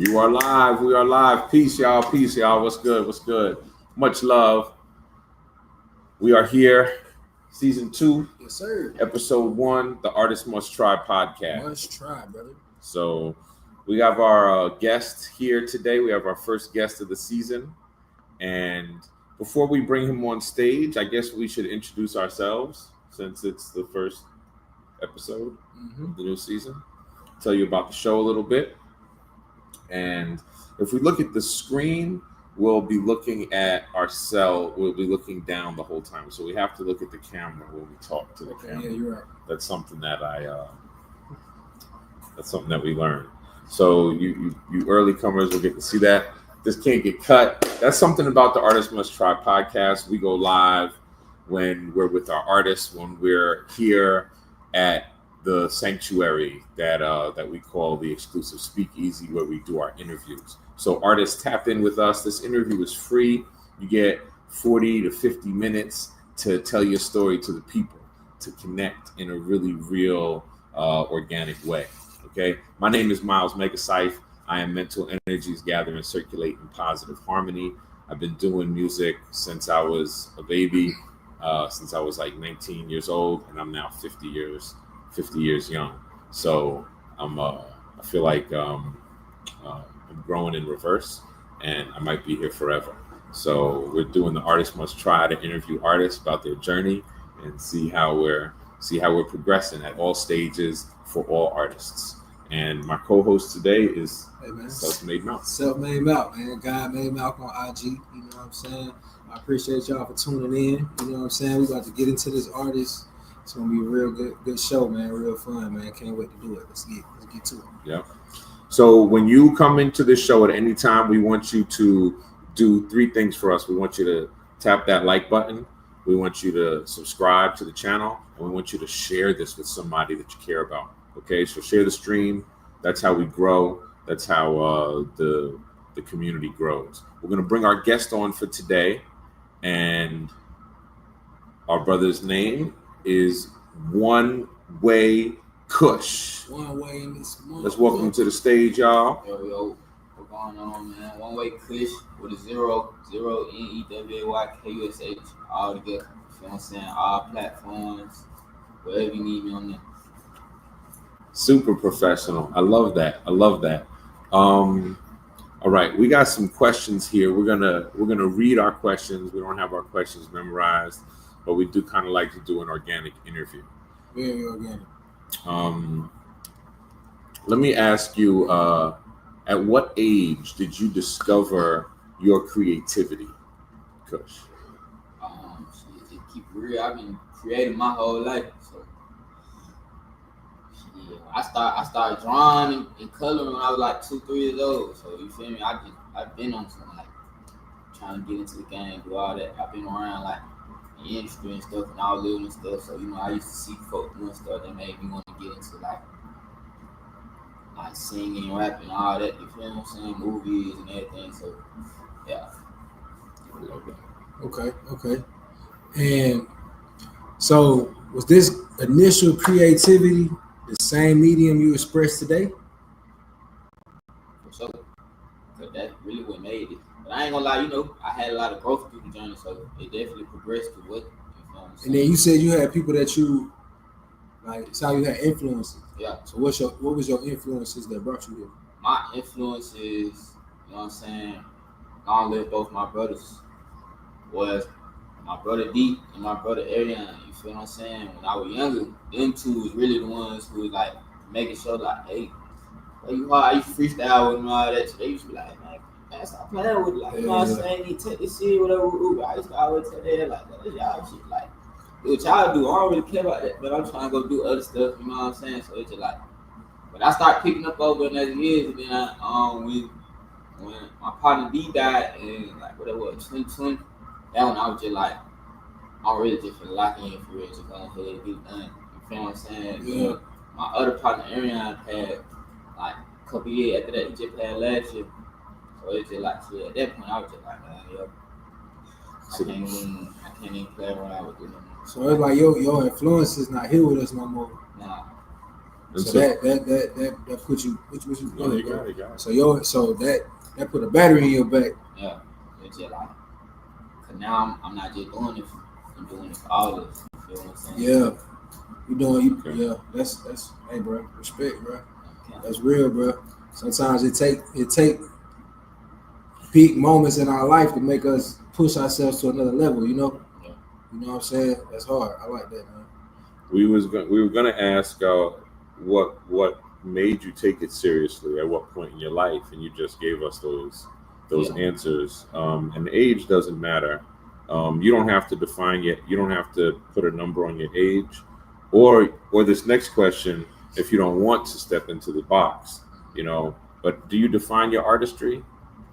You are live. We are live. Peace, y'all. Peace, y'all. What's good? What's good? Much love. We are here. Season 2. Yes, sir. Episode 1. The Artist Must Try podcast. Must try, brother. So we have our guest here today. We have our first guest of the season. And before we bring him on stage, I guess we should introduce ourselves since it's the first episode of the new season. Tell you about the show a little bit. And if we look at the screen, we'll be looking at ourselves. We'll be looking down the whole time. So we have to look at the camera when we talk to the camera. Yeah, you're right. That's something that we learned. So you early comers will get to see that. This can't get cut. That's something about the Artist Must Try podcast. We go live when we're with our artists, when we're here at the sanctuary that we call the exclusive speakeasy, where we do our interviews. So artists tap in with us. This interview is free. You get 40 to 50 minutes to tell your story to the people, to connect in a really real, organic way. Okay. My name is Miles Megacyph. I am Mental Energies Gather and Circulate in Positive Harmony. I've been doing music since I was a baby, since I was like 19 years old, and I'm now 50 years young. So I feel like I'm growing in reverse, and I might be here forever. So we're doing the Artist Must Try to interview artists about their journey and see how we're progressing at all stages for all artists. And my co-host today is Self-Made Malk. Self-Made Malk, man. God made Malk on IG. You know what I'm saying? I appreciate y'all for tuning in. You know what I'm saying? We about to get into this artist. It's gonna be a real good show, man. Real fun, man. Can't wait to do it. Let's get to it. Yeah. So when you come into the show at any time, we want you to do 3 things for us. We want you to tap that like button. We want you to subscribe to the channel, and we want you to share this with somebody that you care about. Okay, so share the stream. That's how we grow. That's how the community grows. We're gonna bring our guest on for today, and our brother's name is One Way Kush. One Way in this month. Let's welcome him to the stage, y'all. Yo, what's going on, man? One Way Kush with a 0 NEWAYKUSH all together. You know what I'm saying? All platforms, wherever you need me on there. Super professional. I love that. All right, we got some questions here. We're gonna read our questions. We don't have our questions memorized, but we do kind of like to do an organic interview. Very organic. Let me ask you, at what age did you discover your creativity, Kush? To keep it real, I've been creating my whole life. So I started drawing and coloring when I was like 2-3 years old. So you feel me? I've been on some like trying to get into the game, do all that. I've been around like the industry and stuff, and I was living and stuff. So I used to see folk doing stuff that made me want to get into like singing, rapping, all that. You feel what I'm saying? Movies and everything. So yeah. Okay. And so was this initial creativity the same medium you express today? For sure. Because that's really what made it. But I ain't gonna lie, I had a lot of growth through the journey, so it definitely progressed to what, And then you said you had people that you like, it's how you had influences. Yeah. So what was your influences that brought you here? My influences, you know what I'm saying, long live both my brothers, was my brother D and my brother Arian. You feel what I'm saying? When I was younger, them two was really the ones who was like making sure like, hey, I used to freestyle with them and all that. So they used to be like, man, stop playing with it. Like, you know what I'm saying? You take this shit, whatever. I used to always tell them like, that's y'all shit. Like, do what y'all do. I don't really care about that, but I'm trying to go do other stuff. You know what I'm saying? So it's just like, but I started picking up over the next years, and then when my partner D died in like whatever 2020, that one I was just like, I'm really just for locking in for real, just go ahead and get it done. You feel what I'm saying? Yeah. My other partner Arian had like a couple years after that, he just had last year. So it's just like, yeah, at that point I was just like, man, yo, I can't even play around with it no more. So it's like your influence is not here with us no more. Nah. And So that put you, which was you, no, you got it. So that put a battery in your back. Yeah, it's just like, cause now I'm not just doing it. I'm doing it for all of us. You feel what I'm saying? Yeah, you doing Okay. yeah. That's hey, bro, respect, bro. That's real, bro. Sometimes it take peak moments in our life to make us push ourselves to another level. You know what I'm saying? That's hard. I like that, man. We were gonna ask what made you take it seriously at what point in your life, and you just gave us those answers. And age doesn't matter. You don't have to define it. You don't have to put a number on your age, or this next question if you don't want to step into the box. But do you define your artistry?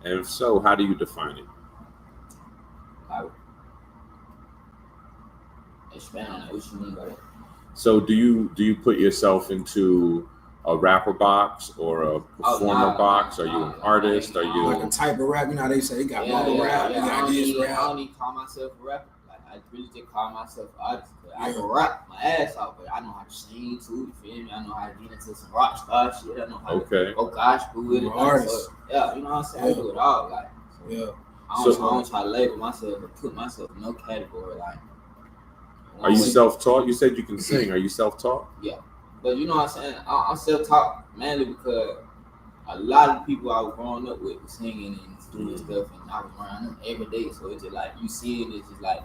And if so, how do you define it? Expand on that. What you mean by that? So do you put yourself into a rapper box or a performer box? Are you an artist? Are you like a type of rap? You know how they say you got mumble rap, you got this I rap. don't even call myself a rapper. Like I really just call myself an artist. I can rap my ass off, but I know how to sing too. You feel me? I know how to get into some rock star shit. I know how to go gospel with it. Artist. Yeah, you know what I'm saying? I do it all. Like, Yeah. I don't try to label myself or put myself in no category. Like, Are you self-taught? You said you can sing. Are you self-taught? Yeah. But you know what I'm saying? I'm self-taught mainly because a lot of people I was growing up with were singing and doing stuff, and I was around them every day. So it's just like you see it, it's just like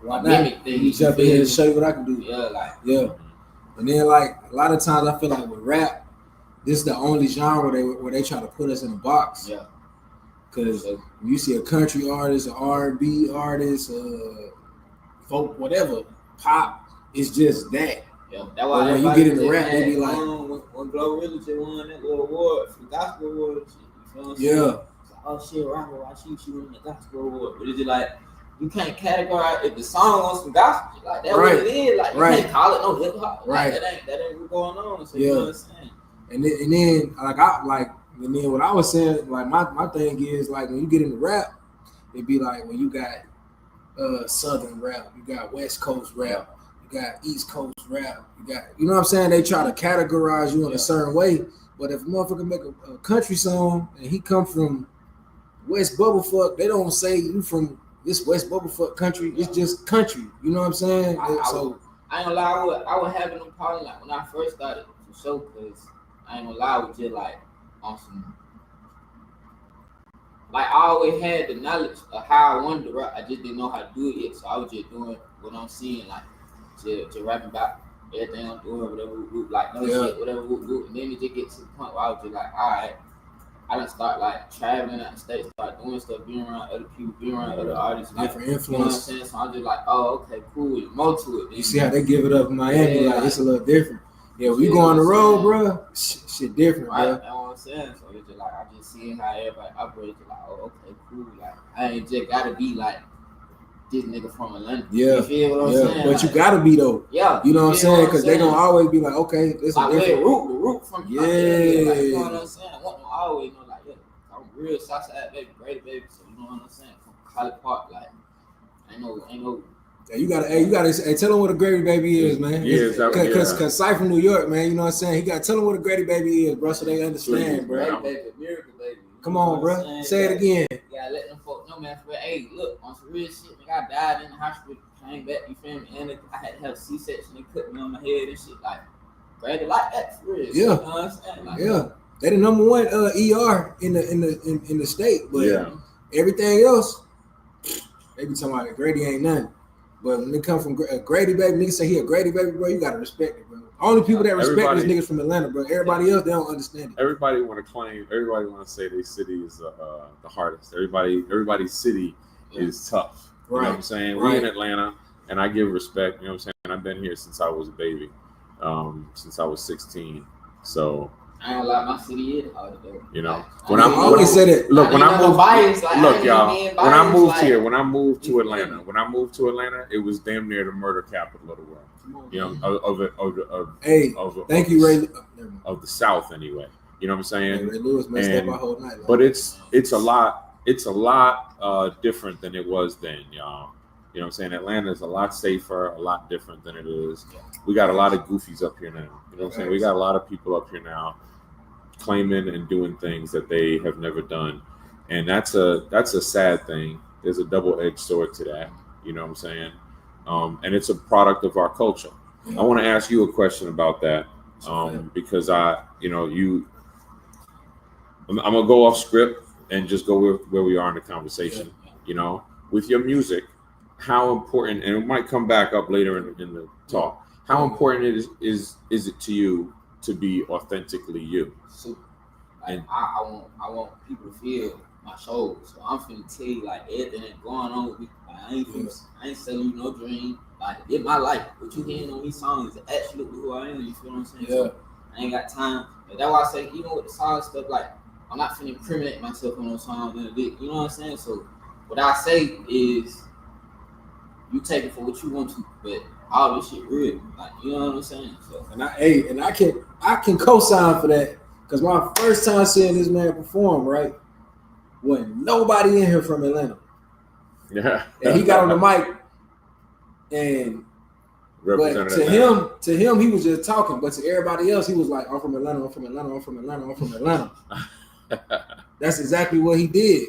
why not? mimic thing. You jump in here and show you what I can do. Yeah. And then like a lot of times I feel like with rap, this is the only genre where they try to put us in a box. Yeah. Because you see a country artist, an R&B artist, folk, whatever, pop, it's just that. Yeah, that's why when you get in the rap, they be like, when Glorilla just won that little award for the gospel award, you feel what I'm saying? Yeah. It's like, oh shit, rapper, why she won the gospel award? But it's just like, you can't categorize if the song wants some gospel, like that's what it is. Like you can't call it no hip hop. Like, that ain't what's going on. So you know what I'm saying? And then what I was saying, like my thing is like when you get into rap, it'd be like when you got Southern rap, you got West Coast rap. Got East Coast rap, you know what I'm saying? They try to categorize you in a certain way, but if a motherfucker make a country song and he come from West Bubblefuck, they don't say you from this West Bubblefuck country. It's just country. You know what I'm saying? I ain't gonna lie, I was having them problem like when I first started for sure, because I ain't gonna lie, I was just like on some. Like I always had the knowledge of how I wanted to rap. I just didn't know how to do it yet, so I was just doing what I'm seeing, like. Just rapping about everything I'm doing, whatever, like no shit, whatever, and then it just get to the point where I was just like, all right, I done start like traveling out the state, start doing stuff, being around other people, being around other artists, different influence. You know what I'm saying? So I'm just like, oh, okay, cool, more to it. Then, you see how they give it up in Miami, like it's a little different. Yeah, when you go on the road, bro, shit different, right? Bro. That's what I'm saying. So it's just like I just seeing how everybody operates. Like, oh, okay, cool. Like I ain't just gotta be like this nigga from Atlanta. Yeah, you feel what I'm saying? But like, you gotta be though. Yeah, you know what I'm saying? Because they gonna always be like, okay, this like, is different. The root from yeah. Like, you know what I'm saying? I always know, like, yeah, I'm real Southside baby, great baby. So you know what I'm saying? From College Park, like, ain't no. Yeah, you gotta tell them what a Grady Baby is, man. Yeah, because Cy from New York, man. You know what I'm saying? He gotta tell them what a Grady Baby is, bro, so they understand, bro. Grady Baby, miracle baby. Come on, bro. Say it again. Yeah, let them folk know, man. For hey, look, on some real shit, nigga, I died in the hospital, came back, you feel me? And I had to have a C-section, they cut me on my head and shit, like, Grady like that for real. Yeah, you know what I'm saying? Like, yeah. They the number one ER in the state, but everything else, they be talking about Grady ain't nothing. But when they come from Grady Baby, niggas say he a Grady Baby, bro, you gotta respect it, bro. Only people that respect this niggas from Atlanta, bro. Everybody else, they don't understand it. Everybody want to say their city is the hardest. Everybody's city is tough. You know what I'm saying? We in Atlanta, and I give respect. You know what I'm saying? I've been here since I was a baby, since I was 16. So I ain't like my city is hard though. You know, when I always said it. Look, when I moved, look, y'all. When I moved here, when I moved to Atlanta, it was damn near the murder capital of the world. You know, thank you, Ray. Of the South, anyway. You know what I'm saying? Ray Lewis messed up my whole night. But it's a lot different than it was then, y'all. You know what I'm saying? Atlanta is a lot safer, a lot different than it is. We got a lot of goofies up here now. You know what I'm saying? We got a lot of people up here now claiming and doing things that they have never done. And that's a sad thing. There's a double-edged sword to that. You know what I'm saying? And it's a product of our culture. I want to ask you a question about that. Because I'm gonna go off script and just go where we are in the conversation. You know, with your music, how important, and it might come back up later in the talk. How important is it to you to be authentically you? So, like, I want people to feel my soul. So I'm finna tell you like everything that's going on with me. Like, I ain't selling you no dream. Like, it's my life. What you hearing on these songs is actually who I am. You feel what I'm saying? Yeah. So I ain't got time. But that's why I say, even with the song stuff, like, I'm not finna incriminate myself on those songs. You know what I'm saying? So what I say is, you take it for what you want to, but all this shit real. Like, you know what I'm saying? So, And I can co-sign for that, because my first time seeing this man perform, right, wasn't nobody in here from Atlanta. Yeah. And he got on the mic, and but to him, he was just talking. But to everybody else, he was like, I'm from Atlanta, I'm from Atlanta, I'm from Atlanta, I'm from Atlanta. That's exactly what he did.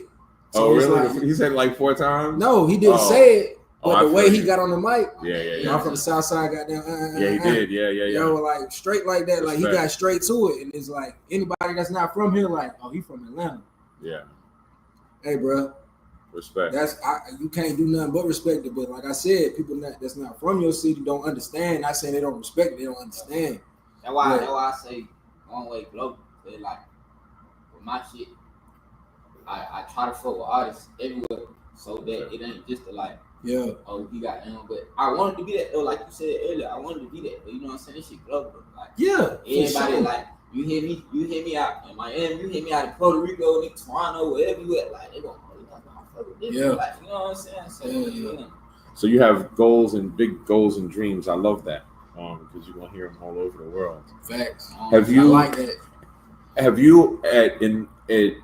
So oh, really? Like, he said it like 4 times? No, he didn't say it. But the way he you. got on the mic, Yeah. I'm from the South Side, goddamn. Yeah, he did. Yeah. You know, like straight like that. Like, he got straight to it, and it's like anybody that's not from here, like, oh, he from Atlanta. Yeah. Hey, bro. Respect. You can't do nothing but respect it. But like I said, people that's not from your city don't understand. Not saying they don't respect it, they don't understand. That's why I say one way global. But like with my shit, I try to fuck with artists everywhere, so that it ain't just like, oh, he got him. But I wanted to be that though, like you said earlier. I wanted to be that, but you know what I'm saying? This shit global. Like, everybody sure. Like, you hear me out in Miami, you hear me out in Puerto Rico, in Toronto, wherever you at, like, they go, like, you know what I'm saying? So, So you have goals and big goals and dreams. I love that, because you're gonna hear them all over the world. Facts. Have you I like that? Have you at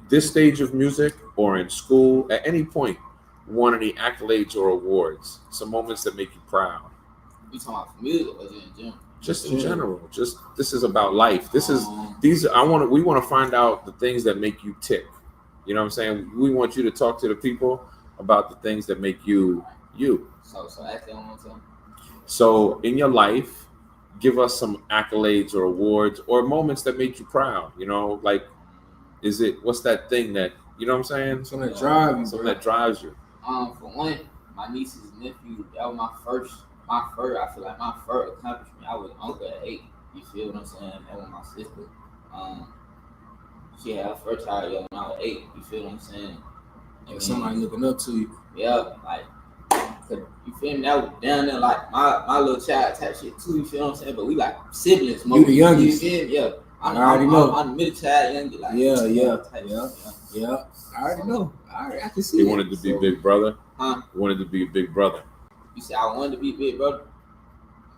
this stage of music or in school at any point won any accolades or awards? Some moments that make you proud. You talking about music or just in general? Just in general. Just this is about life. We want to find out the things that make you tick. You know what I'm saying? We want you to talk to the people about the things that make you you. So ask that one more time. So in your life, give us some accolades or awards or moments that make you proud. You know, like, what's that thing that, you know what I'm saying? Something that drives you. Something that drives you. For one, my nieces and nephews, that was my first, I feel like my first accomplishment. I was uncle at 8. You feel what I'm saying? That was my sister. She had her first child when I was 8. You feel what I'm saying? And somebody looking up to you. Yeah, like, you feel me? That was down there like my little child type shit too. You feel what I'm saying? But we like siblings. You the youngest. You feel me? Yeah. I already know. I'm the middle child, youngest. Like, Yeah. I already know. I can see. He wanted to be big brother. Huh? He wanted to be a big brother. You said I wanted to be big brother.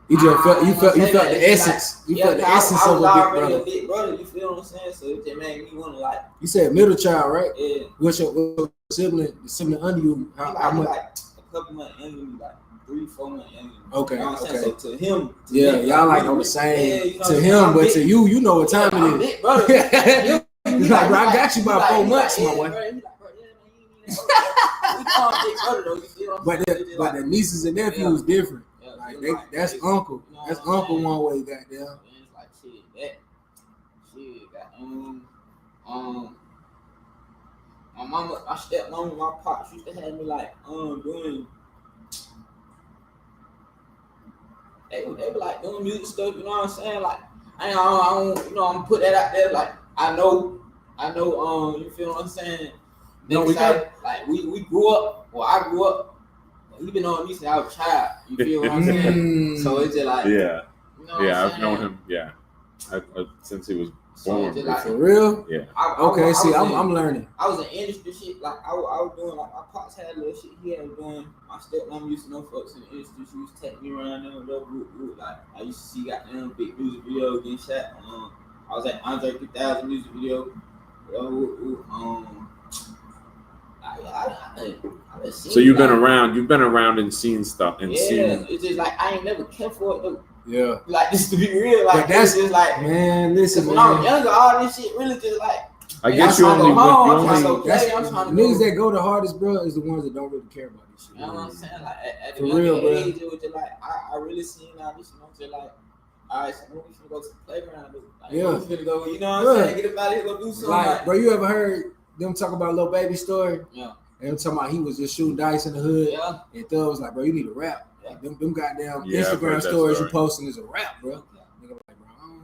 You just felt the essence. You felt the essence of a big brother. You feel what I'm saying? So it just made me want to, like. You said middle child, right? Yeah. What's your sibling under you? How much? Like a couple months younger than me, like 3-4 months younger than me. Okay. You know what I'm saying? So to him, y'all like on the same. You know to him, but to you, you know what time it is. Big brother. He's like, bro, I got you by 4 months, my boy. But the nieces and nephews different. That's uncle. That's uncle one way, goddamn. It's like shit, my mama, my stepmama, my pops used to have me like doing. They were like doing music stuff. You know what I'm saying? Like I don't you know, I'm put that out there. Like I know. You feel what I'm saying? No, like we grew up. Well, I grew up. He been on me since I was a child. You feel what I'm saying? So it's just like, yeah, you know I've known him. Yeah, since he was born. So like, for real? Yeah. I'm learning. I was in industry shit. Like I was doing, like my pops had a little shit he had doing. My stepmom used to know folks in the industry. She used to take me around there. Like I used to see goddamn big music video getting shot. I was at Andre 3000 music video. I done seen So you've been like, around and seen stuff and yeah, seen. it's just like I ain't never kept for it though. Yeah. Like just to be real, like But that's it's just like man. Listen, when I was man. younger, all this shit really just like I guess I'm you trying to only go home, you I'm trying to only go That's play, I'm trying to niggas go. that go the hardest, bro, is the ones that don't really care about this shit. You know what I'm saying? Like at For the younger real, bro. age, it was just like I really seen all this, you know, just like, all right, so when we finna go to the playground, like, Yeah. we finna go, you know what I'm saying? Get about here, go do something. Like, bro, you ever heard them talk about Lil Baby story? Yeah. And them talking about he was just shooting dice in the hood. Yeah. And Thug was like, bro, you need to rap. Yeah. Like, them goddamn Yeah, I've heard Instagram that stories story. you posting is a rap, bro. Nigga like, bro, I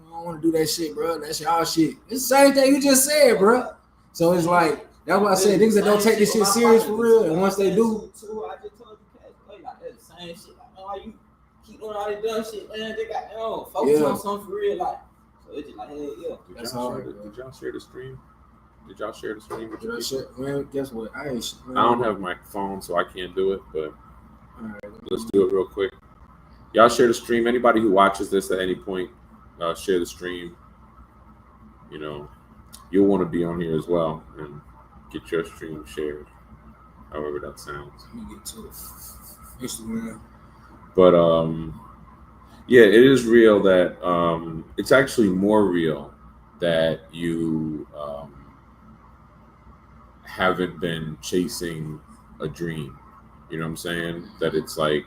don't want to do that shit, bro. That's y'all shit. It's the same thing you just said, bro. So it's like, that's why I said niggas that don't take this shit serious for real, and once they do, I just told you, Cash, like that's the same shit. Like, man, why you keep doing all this dumb shit, man? They got focus on something for real, like. So it's just like, hell yeah. That's hard, bro. Did y'all share the stream? Did y'all share the stream with you know, you? shit, man, guess what? I ain't. Man, I don't have my phone, so I can't do it. But All right, let's do it real quick. Y'all share the stream. Anybody who watches this at any point, share the stream. You know, you'll want to be on here as well and get your stream shared, however that sounds. Let me get to it. Instagram. But yeah, it is real that it's actually more real that you haven't been chasing a dream. You know what I'm saying? That it's like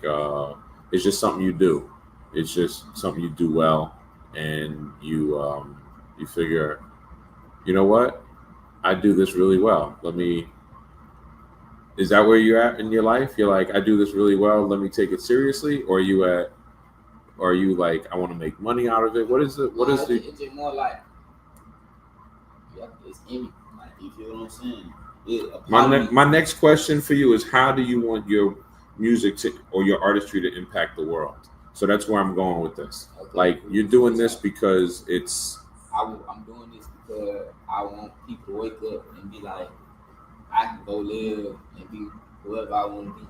it's just something you do. It's just something you do well, and you figure, you know what? I do this really well. Is that where you're at in your life? You're like, I do this really well. Let me take it seriously. Or are you like, I want to make money out of it? What is it? What is the? It's just more like, yeah, it's in me. Like, you feel what I'm saying? My next question for you is, how do you want your music or your artistry to impact the world? So that's where I'm going with this. Okay. Like, you're doing this because I'm doing this because I want people to wake up and be like, I can go live and be whoever I want to be.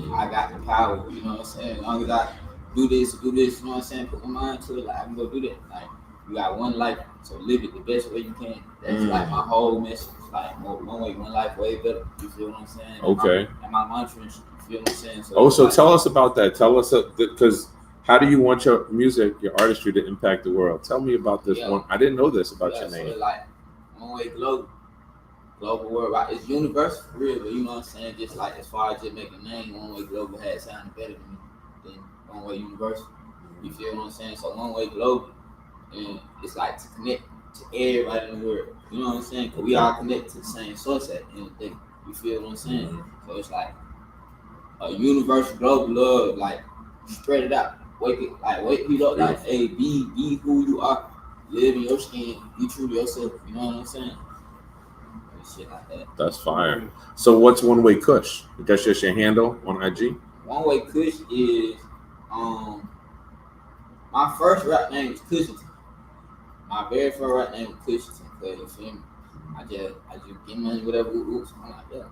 Like, I got the power, you know what I'm saying? As long as I do this, you know what I'm saying? Put my mind to it, like I can go do that. Like, you got one life, so live it the best way you can. That's like my whole message. Like, one way, one life, way better. You feel what I'm saying? Okay. And my mantra, you feel what I'm saying? So so tell us about that. Tell us, because how do you want your music, your artistry to impact the world? Tell me about this one. I didn't know this about your name. So like, one way global world, right? It's universal for real, but you know what I'm saying? Just like, as far as just making a name, one way global had sounded better to me than one way universal. You feel what I'm saying? So one way global, and it's like to connect to everybody in the world. You know what I'm saying? Because we all connect to the same source at the end of the day. You feel what I'm saying? Mm-hmm. So it's like a universal global love, like spread it out. Wake people up, like, hey, be who you are. Live in your skin, be true to yourself. You know what I'm saying? Shit like that. That's fire. So what's One Way Kush? That's just your handle on IG? One Way Kush is my first rap name is Cushington. My very first rap name was Cushington. Cause you feel me? I just get money, whatever. Oops, I'm like, yeah.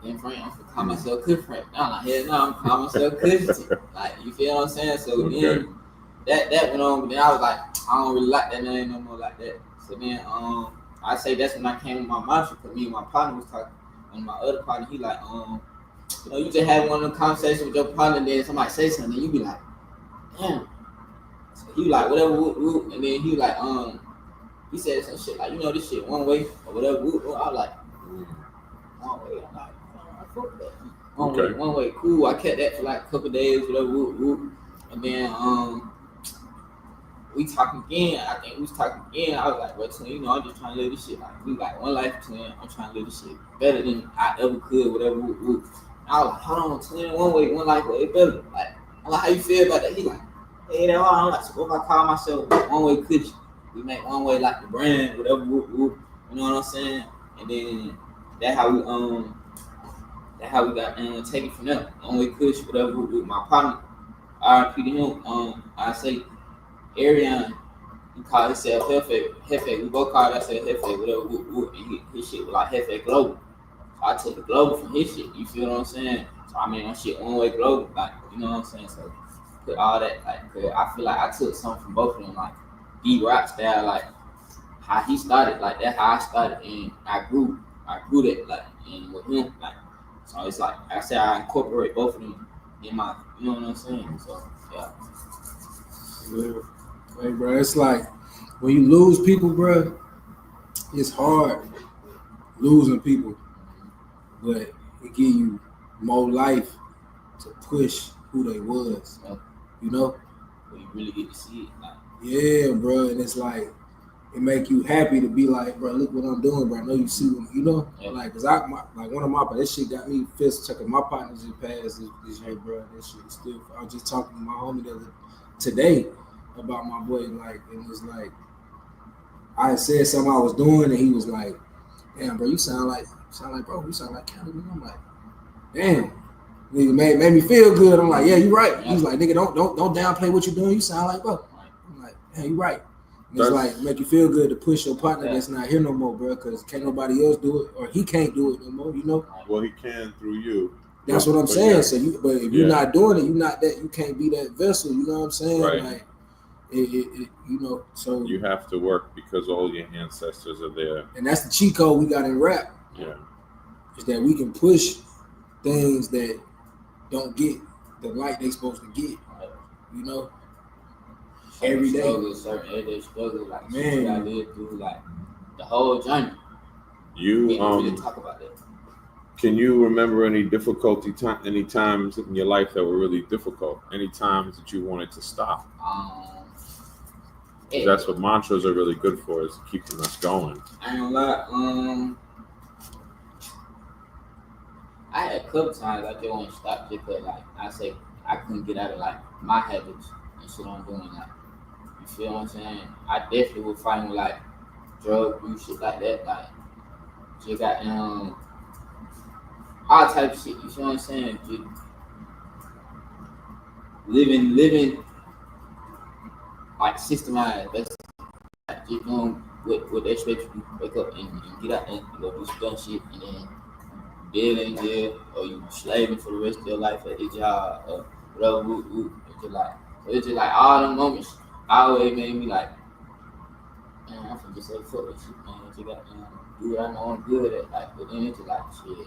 Then Frank, I'm gonna call myself Kush Frank. I'm like, hell no, I'm calling myself Cushington. Like, you feel what I'm saying? So then that went on, but then I was like, I don't really like that name no more like that. So then I say that's when I came with my mantra, because me and my partner was talking. And my other partner, he like, you know, you just had one of them conversations with your partner, and then somebody say something, and you be like, damn. So he like, whatever, whoop, and then he like, he said some shit like, you know, this shit one way or whatever. Whoop. I was like, one way. I'm like, I fuck that. One way, cool. I kept that for like a couple days, whatever. Whoop. And then we talking again. I think we was talking again. I was like, well, twin, you know, I'm just trying to live this shit. Like, we got one life, twin. I'm trying to live this shit better than I ever could, whatever. Whoop. I was like, hold on, twin, one way, one life, way better. Like, I'm like, how you feel about that? He like, hey, that's all. I'm like, so if I call myself One Way Kush, we make One Way like the brand, whatever. Whoop. You know what I'm saying? And then that's how we got take it from there. One Way Kush, whatever. Whoop. My partner, RIP to him. I say Arian, he called himself Hefe. We both called ourselves Hefe, whatever. Whoop. And his shit was like Hefe Global. So I took the global from his shit. You feel what I'm saying? So I made my shit One Way Global. Like, you know what I'm saying? So put all that, like, cause I feel like I took something from both of them, like D-Rock style, like how he started, like that's how I started, and I grew I grew that like and with him like so it's like I said I incorporate both of them in my you know what I'm saying so yeah. Hey, bro, it's like when you lose people, bro, it's hard losing people, but it give you more life to push who they was. Yeah. You know? But you really get to see it like Yeah, bro, and it's like it make you happy to be like, bro, look what I'm doing, bro. I know you see what you know, yeah. like, cause like one of my this shit got me fist checking my partners just passed this year, bro. This shit is still. I was just talking to my homie today about my boy, like, and it's like I had said something I was doing, and he was like, "Damn, bro, you sound like bro, you sound like Cali." I'm like, "Damn." Nigga made me feel good. I'm like, yeah, you right. He's like, nigga, don't downplay what you're doing. You sound like, bro. I'm like, yeah, you right. And it's like make you feel good to push your partner that's not here no more, bro, because can't nobody else do it, or he can't do it no more. You know. Well, he can through you. That's what I'm saying. Yeah. So but if you're not doing it, you're not that. You can't be that vessel. You know what I'm saying? Right. Like, you know. So you have to work because all your ancestors are there. And that's the cheat code we got in rap. Yeah. Is that we can push things that don't get the light they supposed to get, you know. Every day, everyday struggle, like man, I lived through like the whole journey. You really talk about that. Can you remember any any times in your life that were really difficult? Any times that you wanted to stop? Yeah. That's what mantras are really good for, is keeping us going. I ain't gonna lie. I had a couple times I just want to stop just because, like, I say I couldn't get out of like my habits and shit I'm doing. Like, you feel what I'm saying? I definitely was fighting with like drug use, shit like that. Like, you got all type of shit. You feel what I'm saying? Just living like systemized. That's like just doing what they expect you to wake up and get out and go do some dumb shit and then. Dead in jail, or you slaving for the rest of your life at the job, or whatever. It's just like all them moments always made me like, man, I can just say fuck this shit, man. You got do what I know I'm good at, like, but then it's just like shit.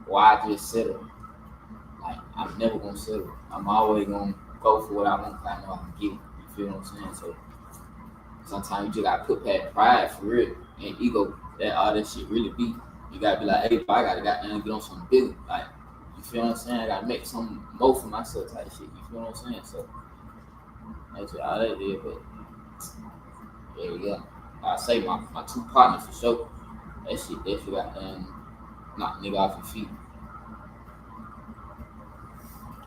Why just settle? Like, I'm never gonna settle. I'm always gonna go for what I want. I know I can get it. You feel what I'm saying? So sometimes you just gotta put past pride for real and ego. That all that shit really be. You gotta be like, hey, I gotta goddamn get on some big, like, you feel what I'm saying? I gotta make some more for myself type shit. You feel what I'm saying? So that's all that is. But there we go. I say my two partners for sure. That shit got knock nigga off your feet.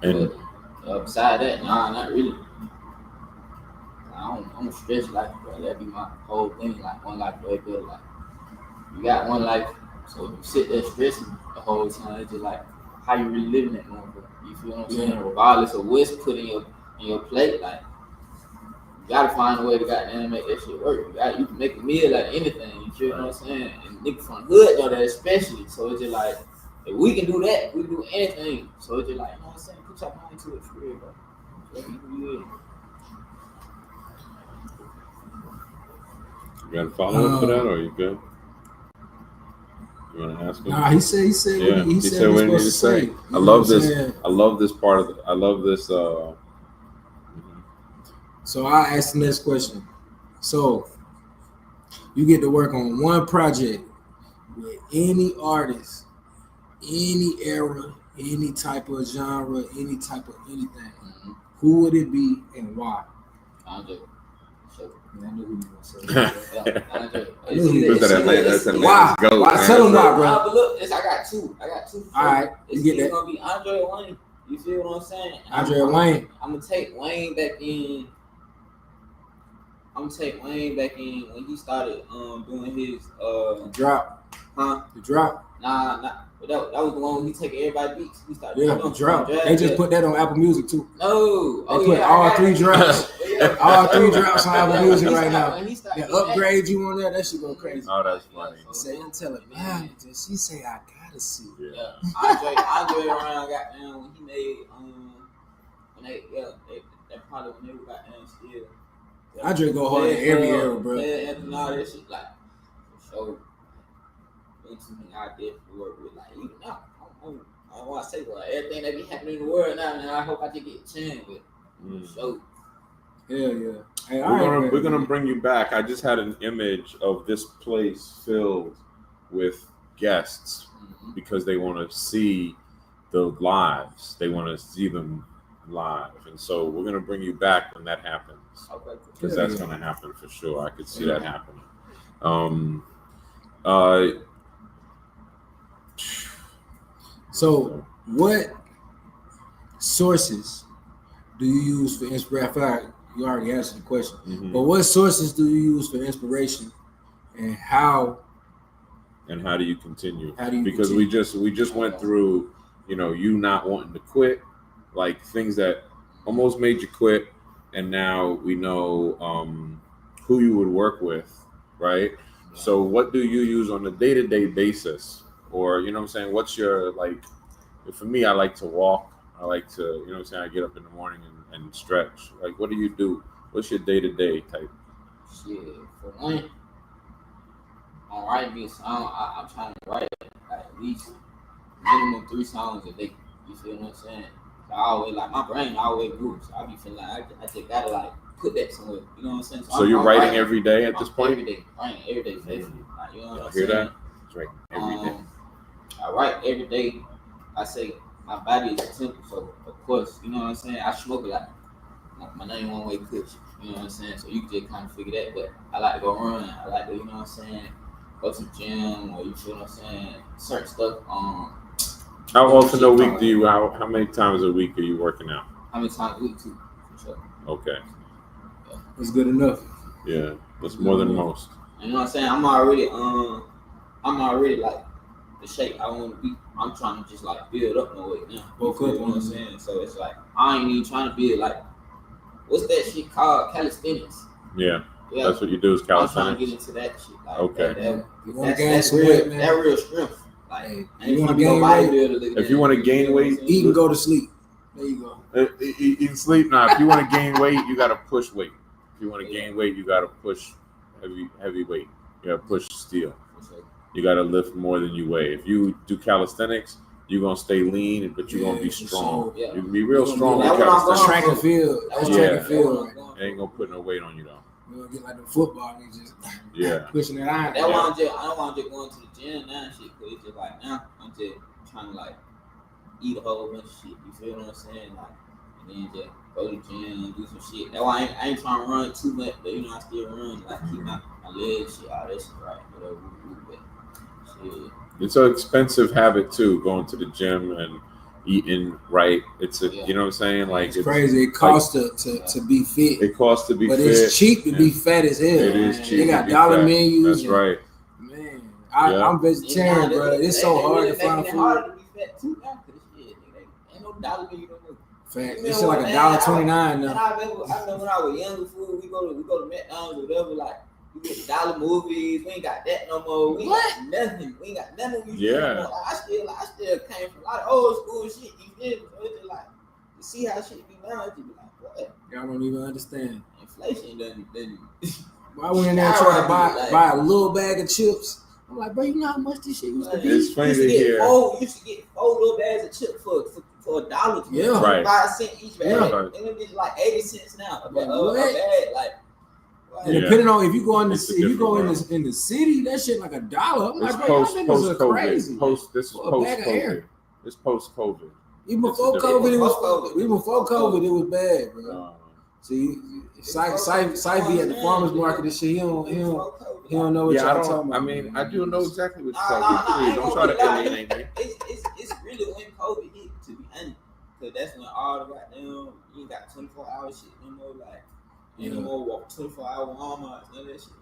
And but beside that, nah, not really. I don't stress life, bro. That be my whole thing. Like, one life way better. Like, you got one life. So if you sit there stressing the whole time, it's just like how you really living that moment. You feel what I'm saying? Regardless of what's put in your plate, like you gotta find a way to goddamn make that shit work. You can make a meal out of anything. You feel what I'm saying? And niggas from the hood know that especially. So it's just like if we can do that, we can do anything. So it's just like, you know what I'm saying? Put your mind to it for real, bro. You got a follow up for that, or are you good? You want to ask him? Nah, he said. Yeah, he said what he needed to say. I love this. I love this part of it. I love this. So I asked the next question. So you get to work on one project with any artist, any era, any type of genre, any type of anything. Mm-hmm. Who would it be and why? Andre. I knew who you were going to say. Andre. Why? Tell him why, bro. But look, I got two. All right, you get that. It's gonna be Andre Wayne. You feel what I'm saying? Andre Wayne. I'm gonna take Wayne back in. When he started doing his drop. Huh? The drop. Nah. That was the one when he take everybody beats. He started the drop. They just put that on Apple Music too. No. They put all three drops. All three drops on Apple Music right now. They upgrade you on that. That shit go crazy. Oh, that's funny. Say and tell it, man. She say I gotta see. Yeah. Andre around got down when he made that probably when they got down still. Andre go hard in every era, bro. And all that shit, like, for sure. been too many out there to work with. Like, even now, I don't want to say, well, everything that be happening in the world now, man, I hope I can get a chance with. So, yeah. Hey, We're gonna bring you back. I just had an image of this place filled with guests because they want to see the lives. They want to see them live, and so we're gonna bring you back when that happens. okay. Because that's gonna happen for sure. I could see that happening. So, what sources do you use for inspiration? You already answered the question, but what sources do you use for inspiration, and how? And how do you continue? Because we just went through, you not wanting to quit, like things that almost made you quit, and now we know who you would work with, right? Yeah. So what do you use on a day-to-day basis, or what's your for me, I like to walk. I like to, I get up in the morning and stretch. Like, what do you do? What's your day-to-day type? Shit, for one, on writing me a song, I'm trying to write at least minimum 3 songs a day. You feel what I'm saying? So I always, my brain always moves. So I be feeling like I just gotta put that somewhere. You know what I'm saying? So you're writing every day at this point? Every day, writing every day, faithfully. You know what I'm saying? That? It's right every day. I write every day. I say my body is a temple, so of course, you know what I'm saying? I smoke a lot. My name one way kush, you know what I'm saying? So you can just kind of figure that, but I like to go run. I like to, you know what I'm saying, go to the gym, or you feel what I'm saying, certain stuff. How often a week do you, how many times a week are you working out? How many times a week too, for sure. Okay. Yeah. That's good enough. Yeah, that's more than most. You know what I'm saying? I'm already the shape I want to be. I'm trying to just build up my weight now. You know what I'm saying? So it's I ain't even trying to build what's that shit called? Calisthenics. Yeah. That's what you do is calisthenics. I'm trying to get into that shit. Okay. You want to gain some weight, man? That real strength. You want to gain weight? If you want to gain weight, eat and go to sleep. There you go. Eat and sleep. Now, if you want to gain weight, you got to push weight. If you want to gain weight, you got to push heavy weight. You got to push steel. You got to lift more than you weigh. If you do calisthenics, you're going to stay lean, but you're going to be strong. Yeah. You can be real strong with calisthenics. calisthenics. Track and field. That's track and field. It ain't going to put no weight on you, though. You're going to get like the football and just pushing that iron. I don't want to just go into the gym now and shit, because it's just now I'm just trying to eat a whole bunch of shit. You feel what I'm saying? And then just go to the gym, do some shit. That's why I ain't trying to run too much, but I still run. Keep my legs, shit, all that shit right. Whatever. Shit. It's an expensive habit too, going to the gym and eating right. It's you know what I'm saying? It's crazy. It costs to be fit. It costs to be fit. But it's cheap to be fat as hell. It is cheap. They got dollar menus. That's right. Man, I'm vegetarian, bro. It's so hard to find food. Harder to be fat too now, cause shit, ain't no dollar menu no more. Fact. It's like $1.29 now. I remember when I was younger, food. We go to McDonald's or whatever, we get dollar movies. We ain't got that no more. We ain't got nothing. We ain't got nothing. Yeah. I still came from a lot of old school shit. You feel me? So it's just you see how shit be now. It's just what? Y'all don't even understand. Inflation doesn't. I went in there and tried to buy a little bag of chips. I'm like, bro, you know how much this shit used to be? It's funny to hear. You used to get 4 little bags of chips for $1. Yeah. Right. 5 cents each bag. Yeah. And it's 80 cents now. A bag. And depending on if you go in the city, that shit like $1. I'm like, bro, y'all niggas are crazy. This is post-COVID. It's post-COVID. Even before COVID, it was bad, bro. See, Sy be at the farmer's market and shit. He don't know what y'all talking about. I mean, I do know exactly what you're talking about. Please don't try to alienate me. It's really when COVID hit, to be honest, because that's when all the goddamn you ain't got 24-hour shit no more. No more 24-hour Walmart, none of that shit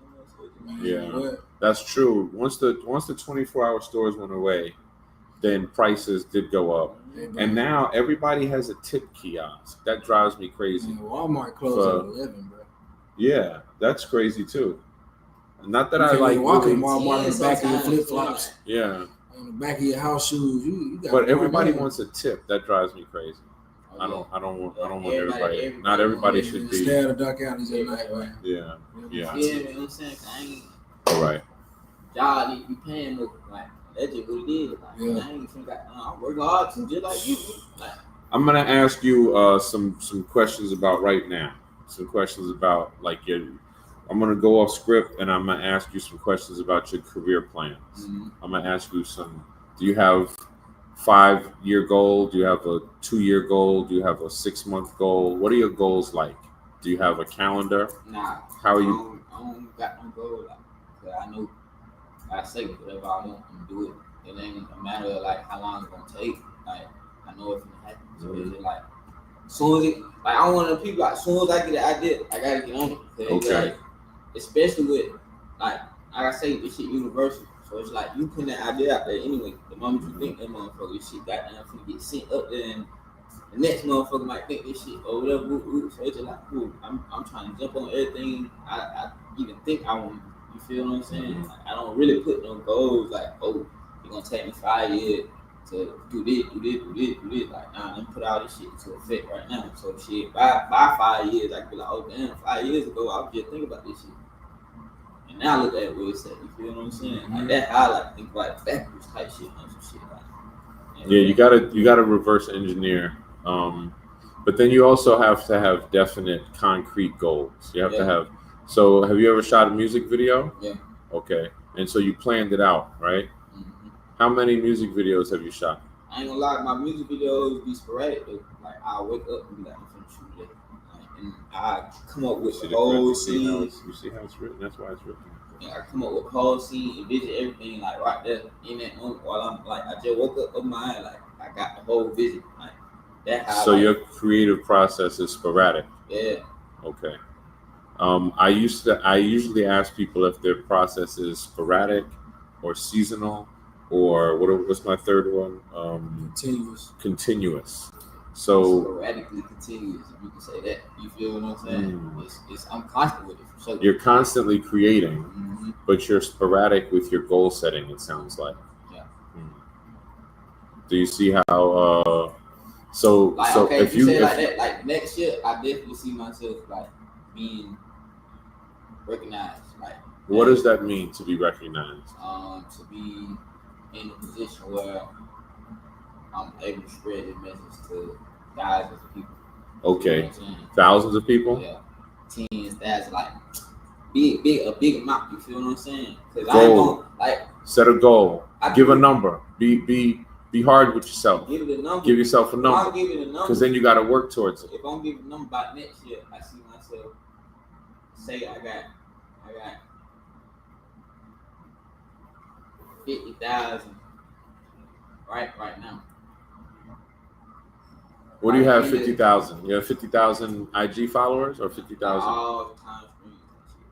no more. Yeah, that's true. Once the 24-hour stores went away, then prices did go up. And now everybody has a tip kiosk. That drives me crazy. Man, Walmart closed at 11, bro. Yeah, that's crazy too. Not that you I like walking Walmart in the back of your flip flops. Yeah. On the back of your house shoes. You got but everybody wants a tip. That drives me crazy. I don't want everybody. Not everybody should be. Stay out of dark alleys at night, right? Yeah. Yeah, you know what I'm saying? All right. job need to be paying me. Like, that's just what it is. Like, Yeah. I ain't even got, I'm working hard too, just like you. Like, I'm gonna ask you some questions about right now. Some questions about like your. I'm gonna go off script and I'm gonna ask you some questions about your career plans. I'm gonna ask you some. Do you have 5-year goal? Do you have a 2-year goal? Do you have a 6-month goal? What are your goals like? Do you have a calendar? nah, How are you? I don't got no goal. Like, 'cause I know, like I say, whatever I want, I'm do it. It ain't a matter of like how long it's gonna take. Like, I know it's gonna happen. So it's just like, as soon as it, like, I'm one of the people. Like, as soon as I get an idea, I gotta get on it. 'Cause it's Okay. like, especially with like I say, this shit universal. So it's like you putting that idea out there anyway. The moment you think that motherfucker, this shit goddamn finna get sent up there, and the next motherfucker might think this shit or whatever. So it's just like, cool. I'm trying to jump on everything I even think I want. You feel what I'm saying? Like, I don't really put no goals like, oh, it's gonna take me 5 years to do this. Like, nah, let me put all this shit into effect right now. So shit, by 5 years, I can be like, oh damn, 5 years ago I was just thinking about this shit. And now look at what it said. You feel what I'm saying? Like, that how I like to think about backwards type shit on some shit. Like, Yeah, you gotta reverse engineer. But then you also have to have definite, concrete goals. You have to have. So, have you ever shot a music video? Yeah. Okay, and so you planned it out, right? Mm-hmm. How many music videos have you shot? I ain't gonna lie, my music videos be sporadic though. Like, I'll wake up and be like, I'm finna shoot that. Like, and I come up with the whole scene. You see how it's written? That's why it's written. Yeah, I come up with the whole scene, envision everything like right there in that moment while I'm like, I just woke up of mine, like I got the whole vision. Like, that how So like, your creative process is sporadic. yeah. Okay. I usually ask people if their process is sporadic or seasonal or what's my third one? Continuous. So Sporadically continuous, if you can say that. You feel what I'm saying? It's I'm constant with it for sure. you're constantly creating, Mm-hmm. but you're sporadic with your goal setting, it sounds like. Yeah. Do you see how so Like, so okay, if you say like that, like next year I definitely see myself like being recognized. Like, what does that mean to be recognized? To be in a position where I'm able to spread this message to thousands of people. Okay. You know what I'm saying? Thousands of people? Yeah. Tens, that's like a big amount, you feel what I'm saying? Because I Goal. ain't gonna like Set a goal. I Give a give- number. Be hard with yourself. give it a number. Give yourself a If number. I'm giving a number, Because then you got to work towards it. if I'm giving a number by next year, I see myself say I got 50,000 right now. What do you have? Right. 50,000. You have 50,000 IG followers or 50,000? All the time screens and shit.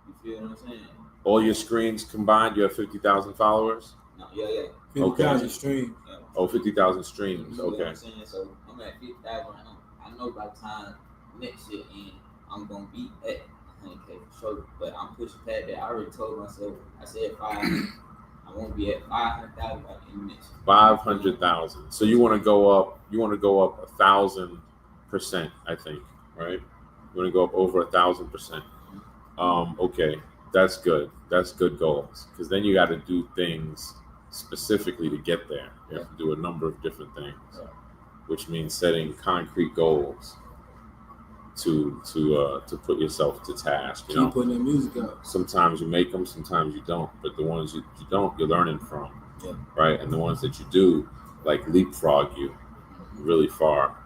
You feel what I'm saying? All your screens combined, you have 50,000 followers. No, yeah. 50,000 streams. Yeah. Oh, 50,000 You streams. know what Okay. I'm saying? So I'm at 50,000 right now. I know by the time next year end, I'm gonna be at 100K for sure. But I'm pushing past that. I already told myself. I said 500. I won't be at 500,000 by the end of next year. 500,000. So you want to go up. You want to go up 1,000%. I think. Right. You want to go up over 1,000%. Okay. That's good. That's good goals. Because then you got to do things specifically to get there. You have to do a number of different things, which means setting concrete goals to put yourself to task. You know, Keep putting that music out. sometimes you make them, sometimes you don't. But the ones you don't, you're learning from, Yeah. right? And the ones that you do, like leapfrog you really far.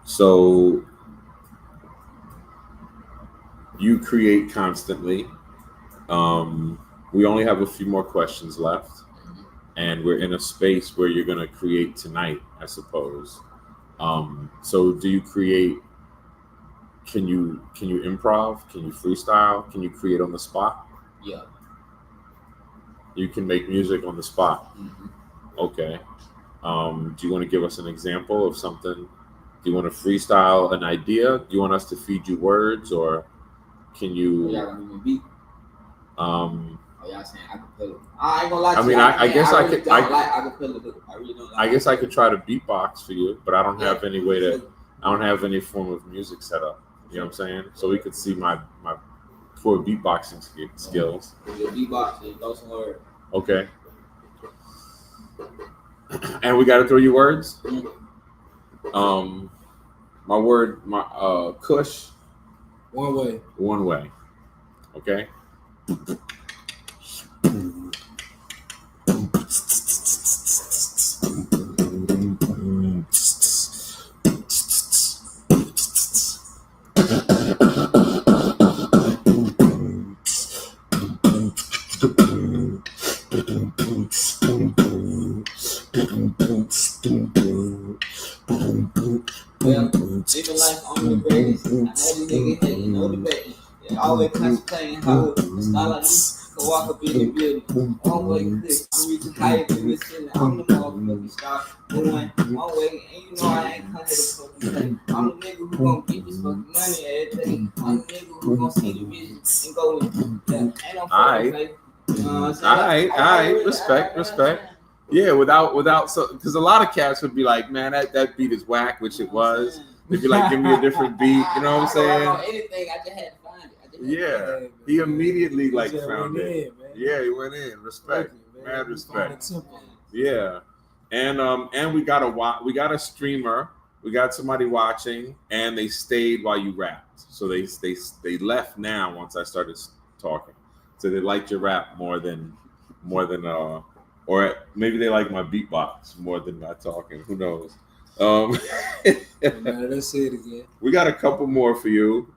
So you create constantly. We only have a few more questions left, and we're in a space where you're going to create tonight, I suppose. So do you create? Can you improv? Can you freestyle? Can you create on the spot? Yeah. You can make music on the spot. Mm-hmm. Okay. Do you want to give us an example of something? Do you want to freestyle an idea? Do you want us to feed you words, or can you? Y'all gonna give me a beat? Um, Oh, y'all saying acapella? I ain't gonna lie to I you. mean, I guess I really could- don't I- like acapella. Though. I really don't like. I guess I could try to beatbox for you, but I don't have any way to. So, I don't have any form of music set up. You know what I'm saying? So we could see my for beatboxing skills. With your beatbox, you know some words. Okay. And we got to throw you words. My word, Kush. One way. One way. Okay. Well, living life on the greatest. I had a nigga head, no debate. They always contemplating how a style like me can walk up in the building. One way click, I'm reaching higher than the ceiling. I'm the motherfucking star. Going one way, and you know I ain't come here to fucking play. I'm the nigga who gon' get this fucking money every day. I'm the nigga who gon' see the vision and go with it. Yeah, ain't no fucking play. You know what I'm saying? All right. Respect. Yeah, without so because a lot of cats would be like, man, that beat is whack, which it was. They'd be like, give me a different beat. You know what I'm saying? Anything, I just had to find it. Yeah. He immediately like found it. Man. Yeah, he went in. Respect. Man. Mad respect. Simple. Yeah. And we got a streamer. We got somebody watching, and they stayed while you rapped. So they left now once I started talking. So they liked your rap more than or maybe they like my beatbox more than my talking. Who knows? Let's say it again. We got a couple more for you.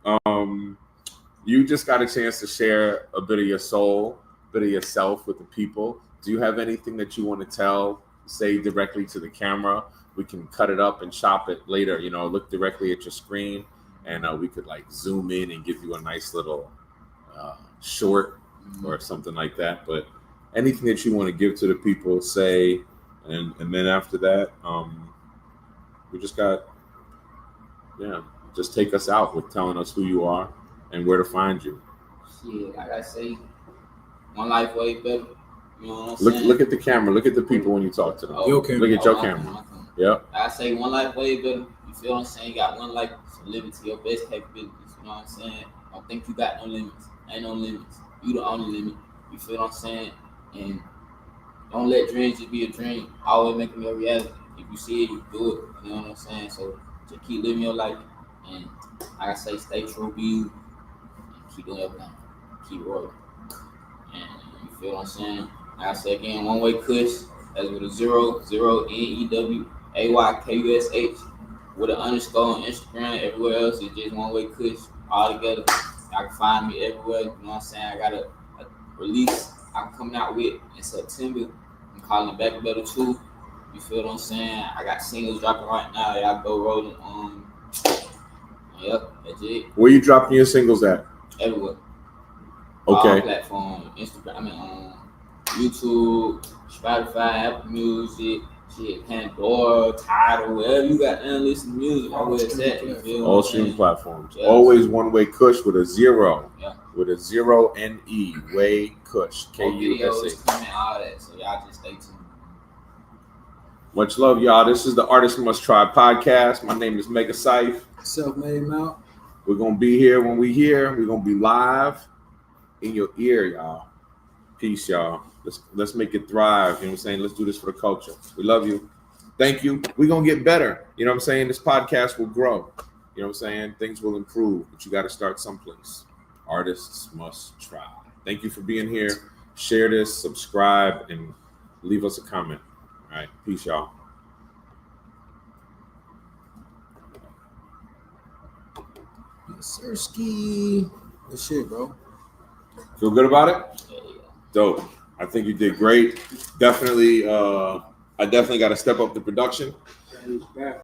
You just got a chance to share a bit of your soul, a bit of yourself with the people. Do you have anything that you want to say directly to the camera? We can cut it up and chop it later. You know, look directly at your screen, and we could like zoom in and give you a nice little short or something like that. But anything that you want to give to the people, say, and then after that, we just take us out with telling us who you are and where to find you. Shit, like I say, one life way better. You know what I'm saying? Look at the camera. Look at the people when you talk to them. Your camera. Look at your camera. Yep. I say one life way better. You feel what I'm saying? You got one life, so live it to your best capabilities. You know what I'm saying? I don't think you got no limits. Ain't no limits. You the only limit. You feel what I'm saying? And don't let dreams just be a dream. Always make them your reality. If you see it, you do it. You know what I'm saying? So just keep living your life. And like I say, stay true, be you. And keep doing everything. Keep rolling. And you feel what I'm saying? Like I say again, one way Kush. That's with a 0 NEWAYKUSH with an underscore on Instagram. Everywhere else is just one way Kush all together. Y'all can find me everywhere. You know what I'm saying? I got a release I'm coming out with in September. I'm calling it Back Better 2. You feel what I'm saying? I got singles dropping right now. Y'all go rolling. Yep, that's it. Where you dropping your singles at? Everywhere. Okay. All platforms, Instagram, YouTube, Spotify, Apple Music, shit, Pandora, Tidal, wherever you got to listen to music, I will set. You feel all streaming platforms. Yeah. Always one way Kush with a 0. Yeah. With a 0 NE. Way Kush. KUSH. Coming, all that. So y'all just stay tuned. Much love, y'all. This is the Artist Must Try podcast. My name is Mega Syph. Self-made Mount. We're gonna be here when we here. We're gonna be live in your ear, y'all. Peace, y'all. Let's make it thrive. You know what I'm saying? Let's do this for the culture. We love you. Thank you. We're gonna get better. You know what I'm saying? This podcast will grow. You know what I'm saying? Things will improve, but you got to start someplace. Artists must try. Thank you for being here. Share this, subscribe, and leave us a comment. All right. Peace, y'all. Sirski. Good shit, bro. Feel good about it? Yeah. Dope. I think you did great. Definitely, I definitely got to step up the production.